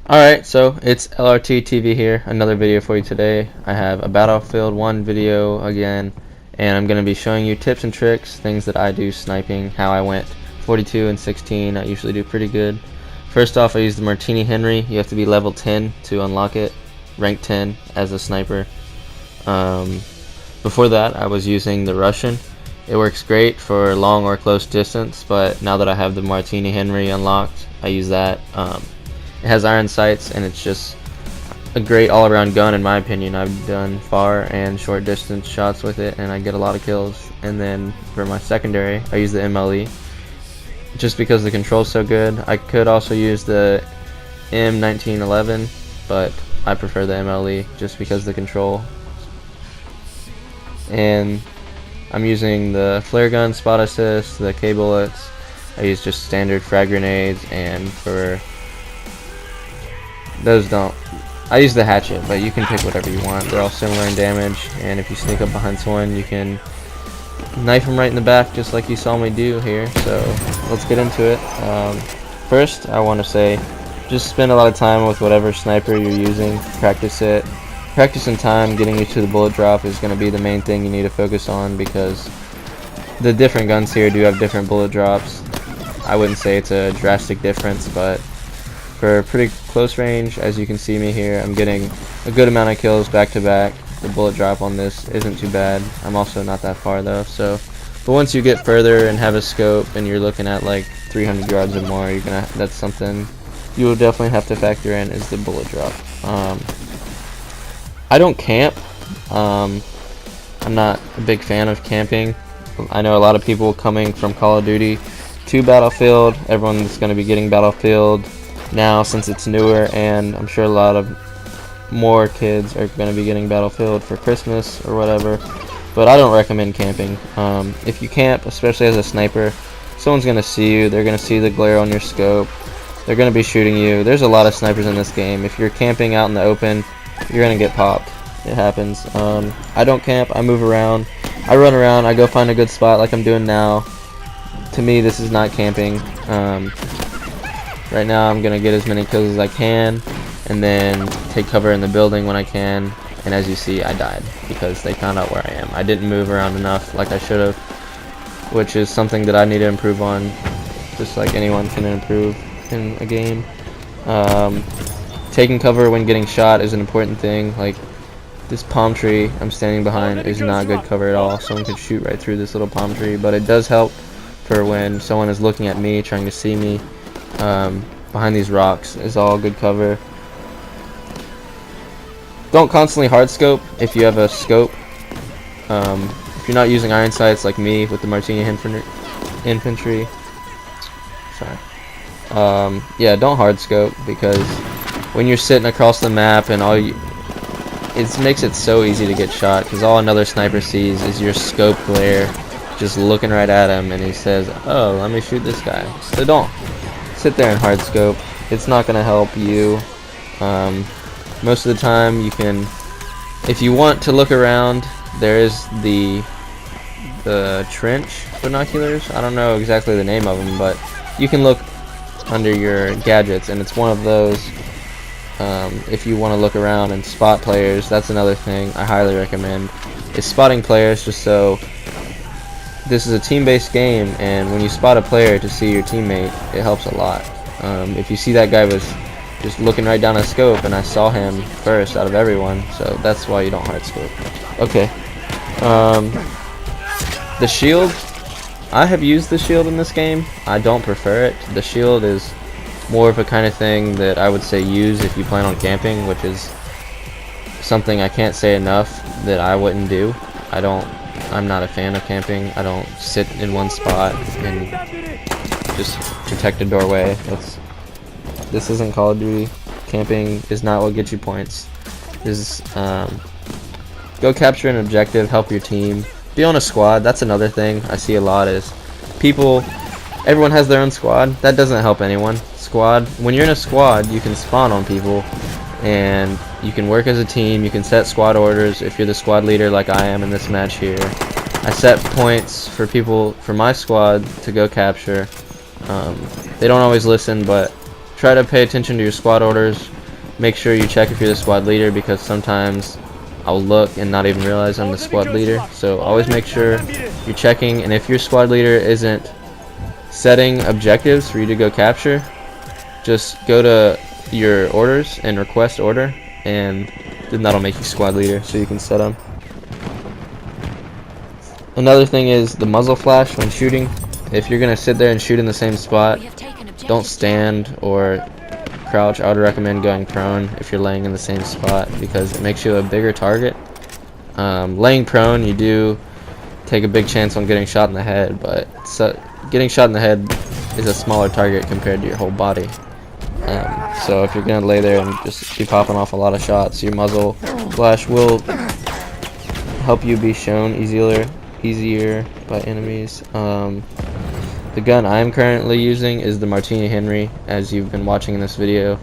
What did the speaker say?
Alright, so it's LRT TV here, another video for you today. I have a Battlefield 1 video again, and I'm going to be showing you tips and tricks, things that I do sniping, how I went 42 and 16. I usually do pretty good. First off, I use the martini-henry. You have to be level 10 to unlock it, rank 10 as a sniper. Before that, I was using the Russian. It works great for long or close distance, but now that I have the martini-henry unlocked, I use that. It has iron sights, and it's just a great all-around gun in my opinion. I've done far and short distance shots with it, and I get a lot of kills. And then for my secondary, I use the MLE just because the control's so good. I could also use the M1911, but I prefer the MLE just because the control. And I'm using the flare gun, spot assist, the K bullets. I use just standard frag grenades, and for those I use the hatchet, but you can pick whatever you want. They're all similar in damage, and if you sneak up behind someone, you can knife them right in the back just like you saw me do here. So let's get into it. First, I want to say just spend a lot of time with whatever sniper you're using. Practice it. Practicing time getting you to the bullet drop is going to be the main thing you need to focus on, because the different guns here do have different bullet drops. I wouldn't say it's a drastic difference, but for pretty close range, as you can see me here, I'm getting a good amount of kills back to back. The bullet drop on this isn't too bad. I'm also not that far though, so but once you get further and have a scope and you're looking at like 300 yards or more, that's something you will definitely have to factor in, is the bullet drop. I don't camp. I'm not a big fan of camping. I know a lot of people coming from Call of Duty to Battlefield. Everyone's going to be getting Battlefield now since it's newer, and I'm sure a lot of more kids are going to be getting Battlefield for Christmas or whatever, but I don't recommend camping. If you camp, especially as a sniper, someone's going to see you. They're going to see the glare on your scope. They're going to be shooting you. There's a lot of snipers in this game. If you're camping out in the open, you're going to get popped. It happens. I don't camp. I move around. I run around. I go find a good spot like I'm doing now. To me, this is not camping. Right now I'm going to get as many kills as I can, and then take cover in the building when I can. And as you see, I died because they found out where I am. I didn't move around enough like I should have, which is something that I need to improve on, just like anyone can improve in a game. Taking cover when getting shot is an important thing. Like this palm tree I'm standing behind is not good cover at all. Someone could shoot right through this little palm tree, but it does help for when someone is looking at me, trying to see me. Behind these rocks is all good cover. Don't constantly hard scope if you have a scope. If you're not using iron sights like me with the martini-infantry, sorry. Yeah, don't hard scope, because when you're sitting across the map and it makes it so easy to get shot, because all another sniper sees is your scope glare, just looking right at him, and he says, "Oh, let me shoot this guy." So don't sit there and hard scope. It's not going to help you. Most of the time you can, if you want to look around, there is the trench binoculars. I don't know exactly the name of them, but you can look under your gadgets, and it's one of those. If you want to look around and spot players, that's another thing I highly recommend, is spotting players, just so this is a team-based game, and when you spot a player to see your teammate, it helps a lot. If you see that guy was just looking right down a scope, and I saw him first out of everyone, so that's why you don't hard scope. Okay. The shield, I have used the shield in this game. I don't prefer it. The shield is more of a kind of thing that I would say use if you plan on camping, which is something I can't say enough that I wouldn't do. I'm not a fan of camping. I don't sit in one spot and just protect a doorway. This isn't Call of Duty. Camping is not what gets you points. Go capture an objective, help your team, be on a squad. That's another thing I see a lot, is everyone has their own squad. That doesn't help anyone. When you're in a squad, you can spawn on people, and you can work as a team. You can set squad orders if you're the squad leader like I am in this match here. I set points for people for my squad to go capture. They don't always listen, but try to pay attention to your squad orders. make sure you check if you're the squad leader, because sometimes I'll look and not even realize I'm the squad leader. So always make sure you're checking, and if your squad leader isn't setting objectives for you to go capture, just go to your orders and request order, and then that'll make you squad leader so you can set them. Another thing is the muzzle flash when shooting. If you're gonna sit there and shoot in the same spot, don't stand or crouch. I would recommend going prone if you're laying in the same spot, because it makes you a bigger target. Laying prone, you do take a big chance on getting shot in the head, but getting shot in the head is a smaller target compared to your whole body. So if you're gonna lay there and just be popping off a lot of shots, your muzzle flash will help you be shown easier by enemies. The gun I'm currently using is the martini-henry, as you've been watching in this video.